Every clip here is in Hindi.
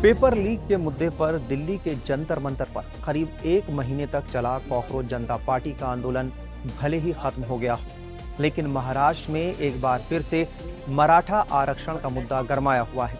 पेपर लीक के मुद्दे पर दिल्ली के जंतर मंतर पर करीब 1 महीने तक चला कॉकरोच जनता पार्टी का आंदोलन भले ही खत्म हो गया हो, लेकिन महाराष्ट्र में एक बार फिर से मराठा आरक्षण का मुद्दा गरमाया हुआ है।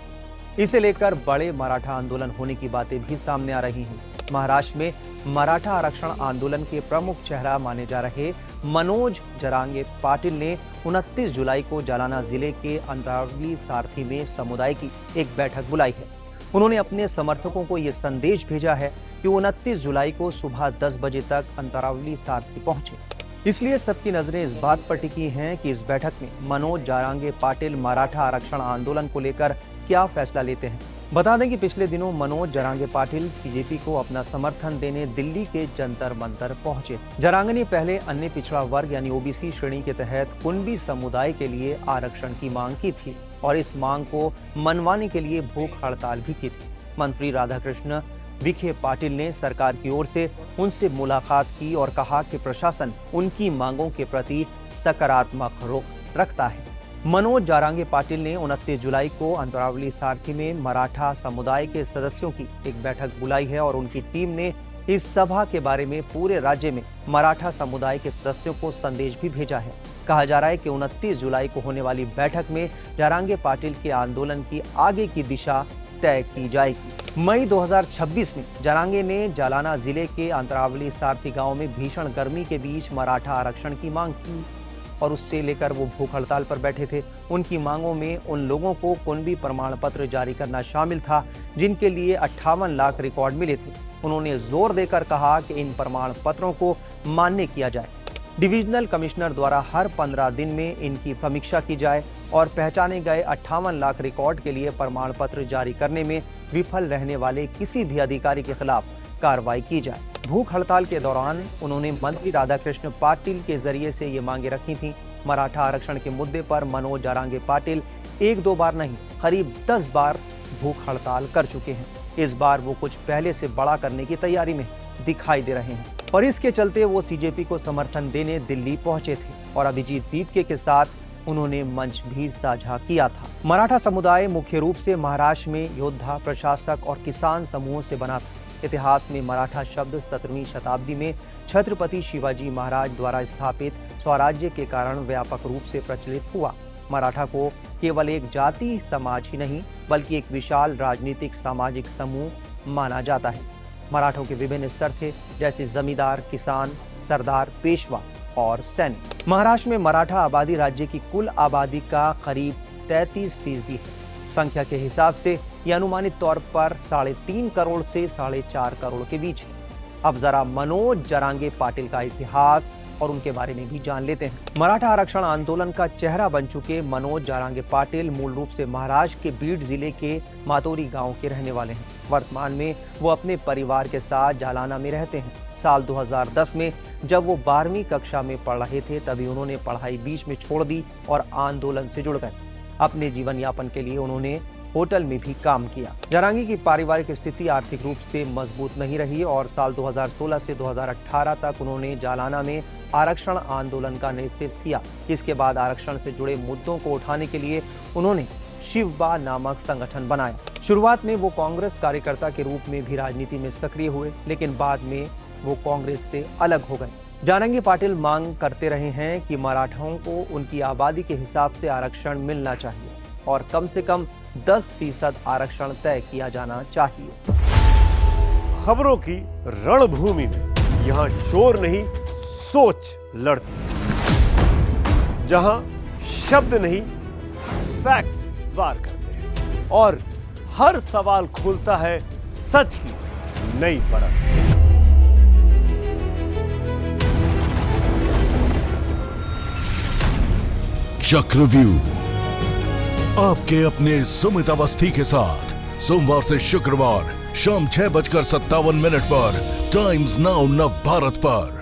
इसे लेकर बड़े मराठा आंदोलन होने की बातें भी सामने आ रही हैं। महाराष्ट्र में मराठा आरक्षण आंदोलन के प्रमुख चेहरा माने जा रहे मनोज जरांगे पाटिल ने 29 जुलाई को जालना जिले के अंतरावली सारथी में समुदाय की एक बैठक बुलाई है। उन्होंने अपने समर्थकों को ये संदेश भेजा है कि 29 जुलाई को सुबह 10 बजे तक अंतरावली सारथी पहुंचे। इसलिए सबकी नजरें इस बात पर टिकी हैं कि इस बैठक में मनोज जरांगे पाटिल मराठा आरक्षण आंदोलन को लेकर क्या फैसला लेते हैं। बता दें कि पिछले दिनों मनोज जरांगे पाटिल सीजेपी को अपना समर्थन देने दिल्ली के जंतर मंतर पहुंचे। जरांगे ने पहले अन्य पिछड़ा वर्ग यानी ओबीसी श्रेणी के तहत कुणबी समुदाय के लिए आरक्षण की मांग की थी और इस मांग को मनवाने के लिए भूख हड़ताल भी की थी। मंत्री राधाकृष्ण विखे पाटिल ने सरकार की ओर से उनसे मुलाकात की और कहा कि प्रशासन उनकी मांगों के प्रति सकारात्मक रुख रखता है। मनोज जरांगे पाटिल ने 29 जुलाई को अंतरावली सारथी में मराठा समुदाय के सदस्यों की एक बैठक बुलाई है और उनकी टीम ने इस सभा के बारे में पूरे राज्य में मराठा समुदाय के सदस्यों को संदेश भी भेजा है। कहा जा रहा है कि 29 जुलाई को होने वाली बैठक में जरांगे पाटिल के आंदोलन की आगे की दिशा तय की जाएगी। मई 2026 में जरांगे ने जालना जिले के अंतरावली सारथी गांव में भीषण गर्मी के बीच मराठा आरक्षण की मांग की और उससे लेकर वो भूख हड़ताल पर बैठे थे। उनकी मांगों में उन लोगों को कुणबी प्रमाण पत्र जारी करना शामिल था जिनके लिए 58 लाख रिकॉर्ड मिले थे। उन्होंने जोर देकर कहा कि इन प्रमाण पत्रों को मान्य किया जाए। डिविजनल कमिश्नर द्वारा हर 15 दिन में इनकी समीक्षा की जाए और पहचाने गए 58 लाख रिकॉर्ड के लिए प्रमाण पत्र जारी करने में विफल रहने वाले किसी भी अधिकारी के खिलाफ कार्रवाई की जाए। भूख हड़ताल के दौरान उन्होंने मंत्री राधाकृष्ण पाटिल के जरिए से ये मांगे रखी थी। मराठा आरक्षण के मुद्दे पर मनोज जरांगे पाटिल 1-2 बार नहीं करीब 10 बार भूख हड़ताल कर चुके हैं। इस बार वो कुछ पहले से बड़ा करने की तैयारी में दिखाई दे रहे हैं और इसके चलते वो सीजेपी को समर्थन देने दिल्ली पहुंचे थे और अभिजीत दीपके के साथ उन्होंने मंच भी साझा किया था। मराठा समुदाय मुख्य रूप से महाराष्ट्र में योद्धा, प्रशासक और किसान समूहों से बना था। इतिहास में मराठा शब्द 17वीं शताब्दी में छत्रपति शिवाजी महाराज द्वारा स्थापित स्वराज्य के कारण व्यापक रूप से प्रचलित हुआ। मराठा को केवल एक जाति समाज ही नहीं बल्कि एक विशाल राजनीतिक सामाजिक समूह माना जाता है। मराठों के विभिन्न स्तर थे जैसे जमींदार, किसान, सरदार, पेशवा और सैनिक। महाराष्ट्र में मराठा आबादी राज्य की कुल आबादी का करीब 33% है। संख्या के हिसाब से यह अनुमानित तौर पर 3.5 करोड़ से 4.5 करोड़ के बीच है। अब जरा मनोज जरांगे पाटिल का इतिहास और उनके बारे में भी जान लेते हैं। मराठा आरक्षण आंदोलन का चेहरा बन चुके मनोज जरांगे पाटिल मूल रूप से महाराष्ट्र के बीड जिले के मातोरी गांव के रहने वाले हैं। वर्तमान में वो अपने परिवार के साथ जालना में रहते हैं। साल 2010 में जब वो 12वीं कक्षा में पढ़ रहे थे तभी उन्होंने पढ़ाई बीच में छोड़ दी और आंदोलन से जुड़ गए। अपने जीवन यापन के लिए उन्होंने होटल में भी काम किया। जरांगे की पारिवारिक स्थिति आर्थिक रूप से मजबूत नहीं रही और साल 2016 से 2018 तक उन्होंने जालना में आरक्षण आंदोलन का नेतृत्व किया। इसके बाद आरक्षण से जुड़े मुद्दों को उठाने के लिए उन्होंने शिवबा नामक संगठन बनाया। शुरुआत में वो कांग्रेस कार्यकर्ता के रूप में भी राजनीति में सक्रिय हुए, लेकिन बाद में वो कांग्रेस से अलग हो गए। जरांगे पाटिल मांग करते रहे हैं कि मराठाओं को उनकी आबादी के हिसाब से आरक्षण मिलना चाहिए और कम से कम 10% आरक्षण तय किया जाना चाहिए। खबरों की रणभूमि में यहाँ शोर नहीं सोच लड़ती है, जहां शब्द नहीं फैक्ट्स वार करते हैं और हर सवाल खोलता है सच की नई परत। चक्रव्यूह आपके अपने सुमित अवस्थी के साथ सोमवार से शुक्रवार शाम 6:57 पर टाइम्स नाउ नव भारत पर।